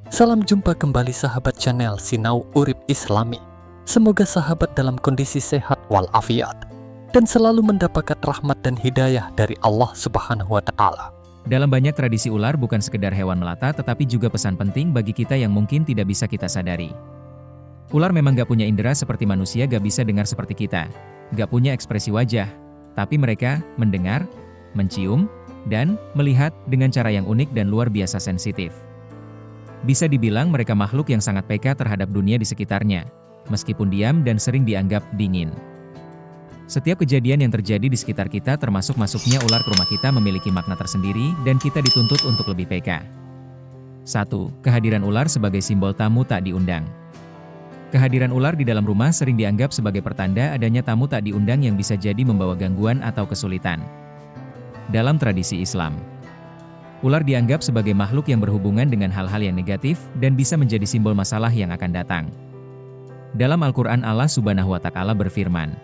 Salam jumpa kembali sahabat channel Sinau Urip Islami. Semoga sahabat dalam kondisi sehat walafiat dan selalu mendapatkan rahmat dan hidayah dari Allah Subhanahu wa Ta'ala. Dalam banyak tradisi, ular bukan sekedar hewan melata, tetapi juga pesan penting bagi kita yang mungkin tidak bisa kita sadari. Ular memang gak punya indera seperti manusia, gak bisa dengar seperti kita, gak punya ekspresi wajah, tapi mereka mendengar, mencium, dan melihat dengan cara yang unik dan luar biasa sensitif. Bisa dibilang mereka makhluk yang sangat peka terhadap dunia di sekitarnya, meskipun diam dan sering dianggap dingin. Setiap kejadian yang terjadi di sekitar kita, termasuk masuknya ular ke rumah kita, memiliki makna tersendiri dan kita dituntut untuk lebih peka. 1. Kehadiran ular sebagai simbol tamu tak diundang. Kehadiran ular di dalam rumah sering dianggap sebagai pertanda adanya tamu tak diundang yang bisa jadi membawa gangguan atau kesulitan. Dalam tradisi Islam, ular dianggap sebagai makhluk yang berhubungan dengan hal-hal yang negatif dan bisa menjadi simbol masalah yang akan datang. Dalam Al-Quran, Allah Subhanahu wa Ta'ala berfirman,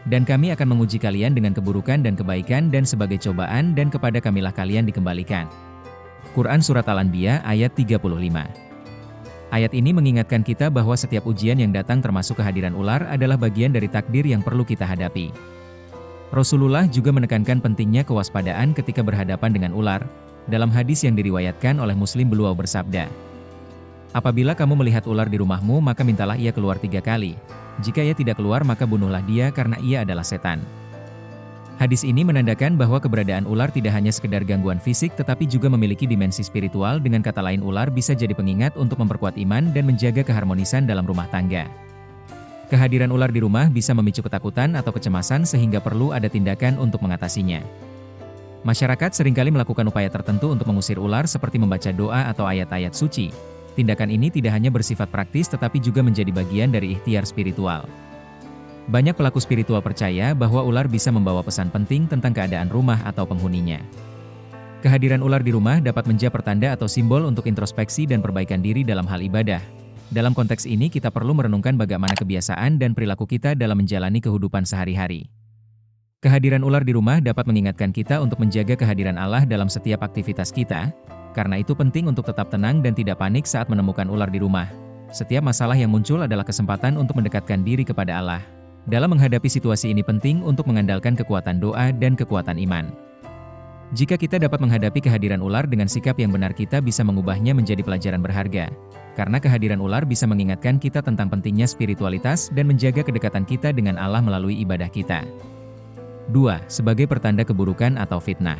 "Dan kami akan menguji kalian dengan keburukan dan kebaikan, dan sebagai cobaan, dan kepada kamilah kalian dikembalikan." Quran Surat Al-Anbiya ayat 35. Ayat ini mengingatkan kita bahwa setiap ujian yang datang, termasuk kehadiran ular, adalah bagian dari takdir yang perlu kita hadapi. Rasulullah juga menekankan pentingnya kewaspadaan ketika berhadapan dengan ular. Dalam hadis yang diriwayatkan oleh Muslim, beliau bersabda, "Apabila kamu melihat ular di rumahmu, maka mintalah ia keluar 3 kali. Jika ia tidak keluar, maka bunuhlah dia karena ia adalah setan." Hadis ini menandakan bahwa keberadaan ular tidak hanya sekedar gangguan fisik, tetapi juga memiliki dimensi spiritual. Dengan kata lain, ular bisa jadi pengingat untuk memperkuat iman dan menjaga keharmonisan dalam rumah tangga. Kehadiran ular di rumah bisa memicu ketakutan atau kecemasan sehingga perlu ada tindakan untuk mengatasinya. Masyarakat seringkali melakukan upaya tertentu untuk mengusir ular, seperti membaca doa atau ayat-ayat suci. Tindakan ini tidak hanya bersifat praktis tetapi juga menjadi bagian dari ikhtiar spiritual. Banyak pelaku spiritual percaya bahwa ular bisa membawa pesan penting tentang keadaan rumah atau penghuninya. Kehadiran ular di rumah dapat menjadi pertanda atau simbol untuk introspeksi dan perbaikan diri dalam hal ibadah. Dalam konteks ini, kita perlu merenungkan bagaimana kebiasaan dan perilaku kita dalam menjalani kehidupan sehari-hari. Kehadiran ular di rumah dapat mengingatkan kita untuk menjaga kehadiran Allah dalam setiap aktivitas kita. Karena itu penting untuk tetap tenang dan tidak panik saat menemukan ular di rumah. Setiap masalah yang muncul adalah kesempatan untuk mendekatkan diri kepada Allah. Dalam menghadapi situasi ini penting untuk mengandalkan kekuatan doa dan kekuatan iman. Jika kita dapat menghadapi kehadiran ular dengan sikap yang benar, kita bisa mengubahnya menjadi pelajaran berharga. Karena kehadiran ular bisa mengingatkan kita tentang pentingnya spiritualitas dan menjaga kedekatan kita dengan Allah melalui ibadah kita. 2. Sebagai pertanda keburukan atau fitnah.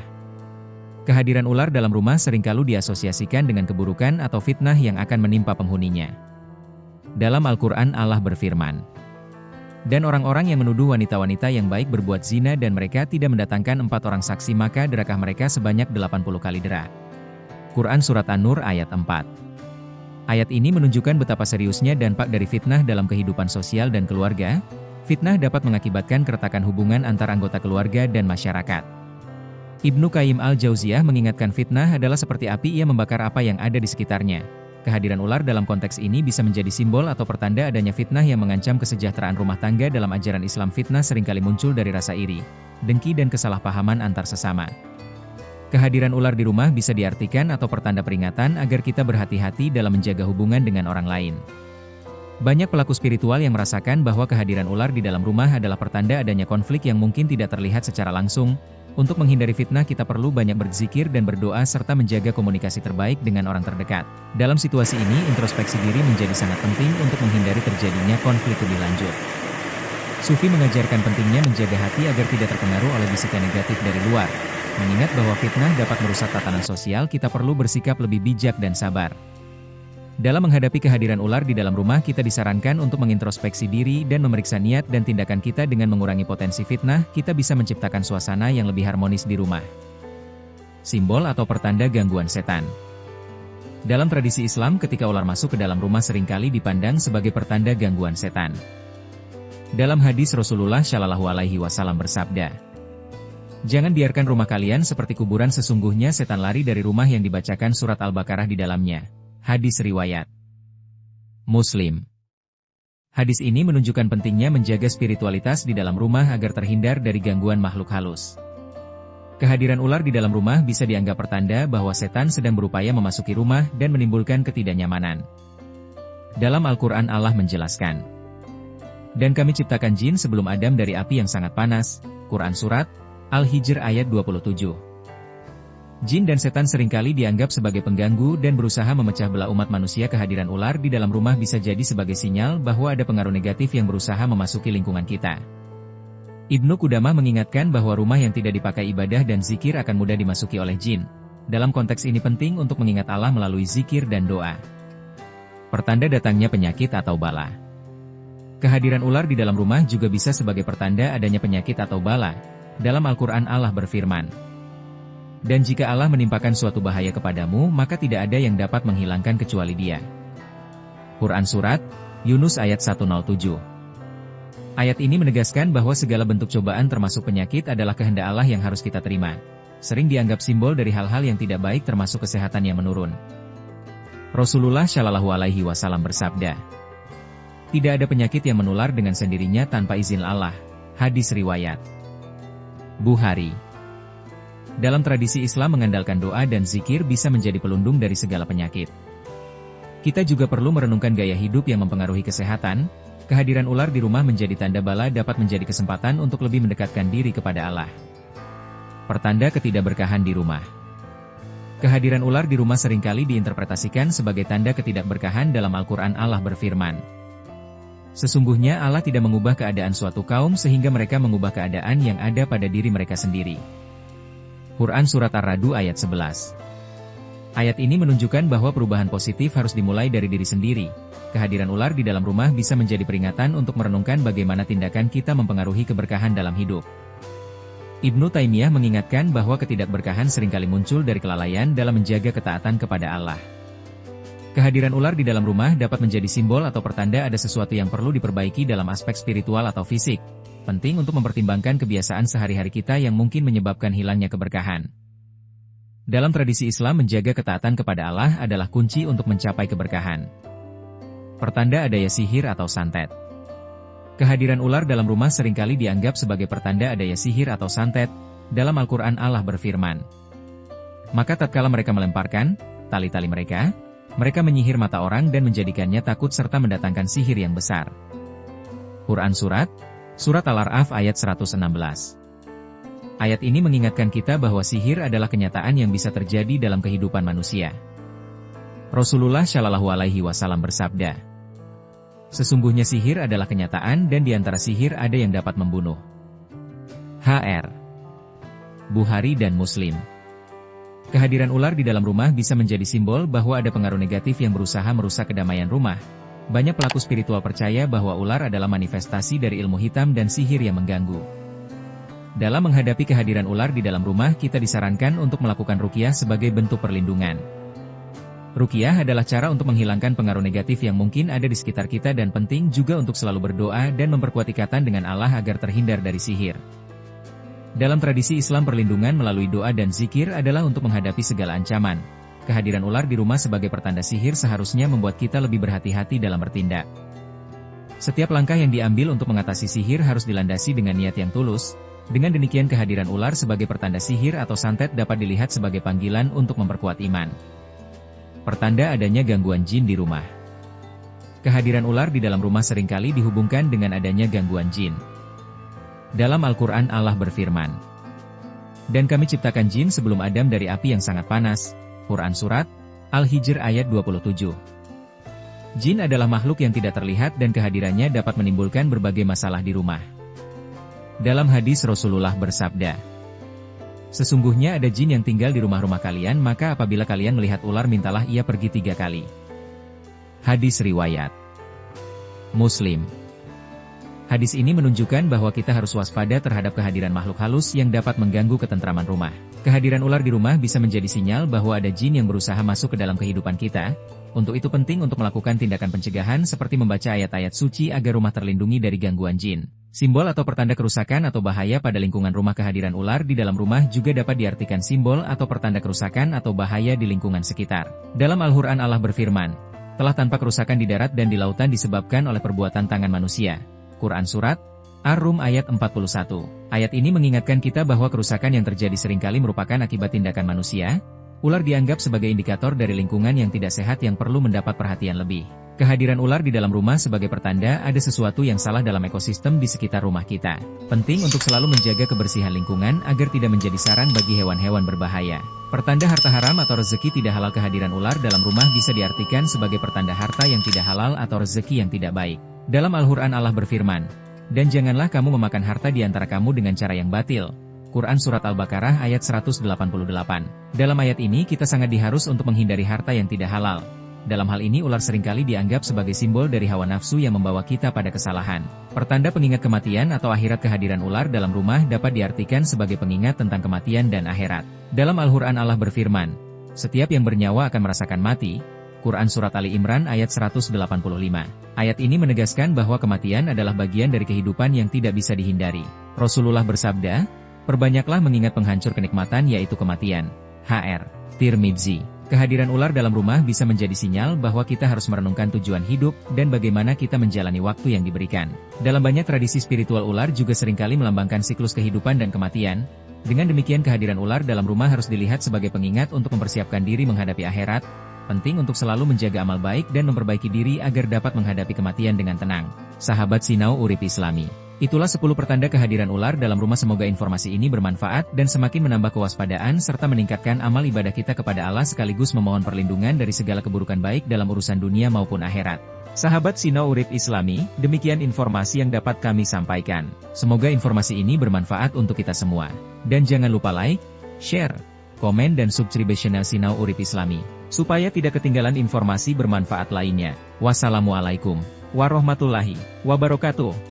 Kehadiran ular dalam rumah seringkali diasosiasikan dengan keburukan atau fitnah yang akan menimpa penghuninya. Dalam Al-Quran, Allah berfirman, "Dan orang-orang yang menuduh wanita-wanita yang baik berbuat zina dan mereka tidak mendatangkan 4 orang saksi, maka derakah mereka sebanyak 80 kali dera." Quran Surat An-Nur ayat 4. Ayat ini menunjukkan betapa seriusnya dampak dari fitnah dalam kehidupan sosial dan keluarga. Fitnah dapat mengakibatkan keretakan hubungan antar anggota keluarga dan masyarakat. Ibnu Qayyim al-Jauziyah mengingatkan fitnah adalah seperti api, ia membakar apa yang ada di sekitarnya. Kehadiran ular dalam konteks ini bisa menjadi simbol atau pertanda adanya fitnah yang mengancam kesejahteraan rumah tangga. Dalam ajaran Islam, fitnah seringkali muncul dari rasa iri, dengki, dan kesalahpahaman antar sesama. Kehadiran ular di rumah bisa diartikan atau pertanda peringatan agar kita berhati-hati dalam menjaga hubungan dengan orang lain. Banyak pelaku spiritual yang merasakan bahwa kehadiran ular di dalam rumah adalah pertanda adanya konflik yang mungkin tidak terlihat secara langsung. Untuk menghindari fitnah, kita perlu banyak berzikir dan berdoa serta menjaga komunikasi terbaik dengan orang terdekat. Dalam situasi ini, introspeksi diri menjadi sangat penting untuk menghindari terjadinya konflik lebih lanjut. Sufi mengajarkan pentingnya menjaga hati agar tidak terpengaruh oleh bisikan negatif dari luar. Mengingat bahwa fitnah dapat merusak tatanan sosial, kita perlu bersikap lebih bijak dan sabar. Dalam menghadapi kehadiran ular di dalam rumah, kita disarankan untuk mengintrospeksi diri dan memeriksa niat dan tindakan kita. Dengan mengurangi potensi fitnah, kita bisa menciptakan suasana yang lebih harmonis di rumah. Simbol atau pertanda gangguan setan. Dalam tradisi Islam, ketika ular masuk ke dalam rumah seringkali dipandang sebagai pertanda gangguan setan. Dalam hadis, Rasulullah Shallallahu Alaihi Wasallam bersabda, "Jangan biarkan rumah kalian seperti kuburan, sesungguhnya setan lari dari rumah yang dibacakan surat Al-Baqarah di dalamnya." Hadis riwayat Muslim. Hadis ini menunjukkan pentingnya menjaga spiritualitas di dalam rumah agar terhindar dari gangguan makhluk halus. Kehadiran ular di dalam rumah bisa dianggap pertanda bahwa setan sedang berupaya memasuki rumah dan menimbulkan ketidaknyamanan. Dalam Al-Quran Allah menjelaskan, "Dan kami ciptakan jin sebelum Adam dari api yang sangat panas." Quran Surat Al-Hijr ayat 27. Jin dan setan seringkali dianggap sebagai pengganggu dan berusaha memecah belah umat manusia. Kehadiran ular di dalam rumah bisa jadi sebagai sinyal bahwa ada pengaruh negatif yang berusaha memasuki lingkungan kita. Ibnu Qudamah mengingatkan bahwa rumah yang tidak dipakai ibadah dan zikir akan mudah dimasuki oleh jin. Dalam konteks ini penting untuk mengingat Allah melalui zikir dan doa. Pertanda datangnya penyakit atau bala. Kehadiran ular di dalam rumah juga bisa sebagai pertanda adanya penyakit atau bala. Dalam Al-Quran Allah berfirman, "Dan jika Allah menimpakan suatu bahaya kepadamu, maka tidak ada yang dapat menghilangkan kecuali Dia." Quran Surat Yunus ayat 107. Ayat ini menegaskan bahwa segala bentuk cobaan termasuk penyakit adalah kehendak Allah yang harus kita terima. Sering dianggap simbol dari hal-hal yang tidak baik termasuk kesehatan yang menurun. Rasulullah Shallallahu Alaihi Wasallam bersabda, "Tidak ada penyakit yang menular dengan sendirinya tanpa izin Allah." Hadis riwayat Bukhari. Dalam tradisi Islam mengandalkan doa dan zikir bisa menjadi pelindung dari segala penyakit. Kita juga perlu merenungkan gaya hidup yang mempengaruhi kesehatan. Kehadiran ular di rumah menjadi tanda bala dapat menjadi kesempatan untuk lebih mendekatkan diri kepada Allah. Pertanda ketidakberkahan di rumah. Kehadiran ular di rumah seringkali diinterpretasikan sebagai tanda ketidakberkahan. Dalam Al-Quran Allah berfirman, "Sesungguhnya Allah tidak mengubah keadaan suatu kaum sehingga mereka mengubah keadaan yang ada pada diri mereka sendiri." Quran Surat Ar-Ra'd ayat 11. Ayat ini menunjukkan bahwa perubahan positif harus dimulai dari diri sendiri. Kehadiran ular di dalam rumah bisa menjadi peringatan untuk merenungkan bagaimana tindakan kita mempengaruhi keberkahan dalam hidup. Ibnu Taimiyah mengingatkan bahwa ketidakberkahan seringkali muncul dari kelalaian dalam menjaga ketaatan kepada Allah. Kehadiran ular di dalam rumah dapat menjadi simbol atau pertanda ada sesuatu yang perlu diperbaiki dalam aspek spiritual atau fisik. Penting untuk mempertimbangkan kebiasaan sehari-hari kita yang mungkin menyebabkan hilangnya keberkahan. Dalam tradisi Islam, menjaga ketaatan kepada Allah adalah kunci untuk mencapai keberkahan. Pertanda adanya sihir atau santet. Kehadiran ular dalam rumah seringkali dianggap sebagai pertanda adanya sihir atau santet. Dalam Al-Quran Allah berfirman, "Maka tatkala mereka melemparkan tali-tali mereka menyihir mata orang dan menjadikannya takut serta mendatangkan sihir yang besar." Quran Surat Al-A'raf ayat 116. Ayat ini mengingatkan kita bahwa sihir adalah kenyataan yang bisa terjadi dalam kehidupan manusia. Rasulullah Shallallahu Alaihi Wasallam bersabda, "Sesungguhnya sihir adalah kenyataan dan di antara sihir ada yang dapat membunuh." Hr. Bukhari dan Muslim. Kehadiran ular di dalam rumah bisa menjadi simbol bahwa ada pengaruh negatif yang berusaha merusak kedamaian rumah. Banyak pelaku spiritual percaya bahwa ular adalah manifestasi dari ilmu hitam dan sihir yang mengganggu. Dalam menghadapi kehadiran ular di dalam rumah, kita disarankan untuk melakukan ruqyah sebagai bentuk perlindungan. Ruqyah adalah cara untuk menghilangkan pengaruh negatif yang mungkin ada di sekitar kita dan penting juga untuk selalu berdoa dan memperkuat ikatan dengan Allah agar terhindar dari sihir. Dalam tradisi Islam, perlindungan melalui doa dan zikir adalah untuk menghadapi segala ancaman. Kehadiran ular di rumah sebagai pertanda sihir seharusnya membuat kita lebih berhati-hati dalam bertindak. Setiap langkah yang diambil untuk mengatasi sihir harus dilandasi dengan niat yang tulus. Dengan demikian, kehadiran ular sebagai pertanda sihir atau santet dapat dilihat sebagai panggilan untuk memperkuat iman. Pertanda adanya gangguan jin di rumah. Kehadiran ular di dalam rumah seringkali dihubungkan dengan adanya gangguan jin. Dalam Al-Quran Allah berfirman, "Dan kami ciptakan jin sebelum Adam dari api yang sangat panas." Quran Surat Al-Hijr ayat 27. Jin adalah makhluk yang tidak terlihat dan kehadirannya dapat menimbulkan berbagai masalah di rumah. Dalam hadis Rasulullah bersabda, "Sesungguhnya ada jin yang tinggal di rumah-rumah kalian, maka apabila kalian melihat ular mintalah ia pergi 3 kali." Hadis riwayat Muslim. Hadis ini menunjukkan bahwa kita harus waspada terhadap kehadiran makhluk halus yang dapat mengganggu ketentraman rumah. Kehadiran ular di rumah bisa menjadi sinyal bahwa ada jin yang berusaha masuk ke dalam kehidupan kita. Untuk itu penting untuk melakukan tindakan pencegahan seperti membaca ayat-ayat suci agar rumah terlindungi dari gangguan jin. Simbol atau pertanda kerusakan atau bahaya pada lingkungan rumah. Kehadiran ular di dalam rumah juga dapat diartikan simbol atau pertanda kerusakan atau bahaya di lingkungan sekitar. Dalam Al-Quran Allah berfirman, "Telah tampak kerusakan di darat dan di lautan disebabkan oleh perbuatan tangan manusia." Quran Surat Ar-Rum ayat 41. Ayat ini mengingatkan kita bahwa kerusakan yang terjadi seringkali merupakan akibat tindakan manusia. Ular dianggap sebagai indikator dari lingkungan yang tidak sehat yang perlu mendapat perhatian lebih. Kehadiran ular di dalam rumah sebagai pertanda ada sesuatu yang salah dalam ekosistem di sekitar rumah kita. Penting untuk selalu menjaga kebersihan lingkungan agar tidak menjadi sarang bagi hewan-hewan berbahaya. Pertanda harta haram atau rezeki tidak halal. Kehadiran ular dalam rumah bisa diartikan sebagai pertanda harta yang tidak halal atau rezeki yang tidak baik. Dalam Al-Quran Allah berfirman, "Dan janganlah kamu memakan harta di antara kamu dengan cara yang batil." Quran Surat Al-Baqarah ayat 188. Dalam ayat ini kita sangat diharus untuk menghindari harta yang tidak halal. Dalam hal ini ular seringkali dianggap sebagai simbol dari hawa nafsu yang membawa kita pada kesalahan. Pertanda pengingat kematian atau akhirat. Kehadiran ular dalam rumah dapat diartikan sebagai pengingat tentang kematian dan akhirat. Dalam Al-Quran Allah berfirman, "Setiap yang bernyawa akan merasakan mati." Quran Surat Ali Imran ayat 185. Ayat ini menegaskan bahwa kematian adalah bagian dari kehidupan yang tidak bisa dihindari. Rasulullah bersabda, "Perbanyaklah mengingat penghancur kenikmatan yaitu kematian." Hr. Tirmidzi. Kehadiran ular dalam rumah bisa menjadi sinyal bahwa kita harus merenungkan tujuan hidup dan bagaimana kita menjalani waktu yang diberikan. Dalam banyak tradisi spiritual, ular juga seringkali melambangkan siklus kehidupan dan kematian. Dengan demikian kehadiran ular dalam rumah harus dilihat sebagai pengingat untuk mempersiapkan diri menghadapi akhirat. Penting untuk selalu menjaga amal baik dan memperbaiki diri agar dapat menghadapi kematian dengan tenang. Sahabat Sinau Urip Islami, itulah 10 pertanda kehadiran ular dalam rumah. Semoga informasi ini bermanfaat dan semakin menambah kewaspadaan serta meningkatkan amal ibadah kita kepada Allah sekaligus memohon perlindungan dari segala keburukan baik dalam urusan dunia maupun akhirat. Sahabat Sinau Urip Islami, demikian informasi yang dapat kami sampaikan. Semoga informasi ini bermanfaat untuk kita semua. Dan jangan lupa like, share, komen dan subscribe channel Sinau Urip Islami, supaya tidak ketinggalan informasi bermanfaat lainnya. Wassalamualaikum warahmatullahi wabarakatuh.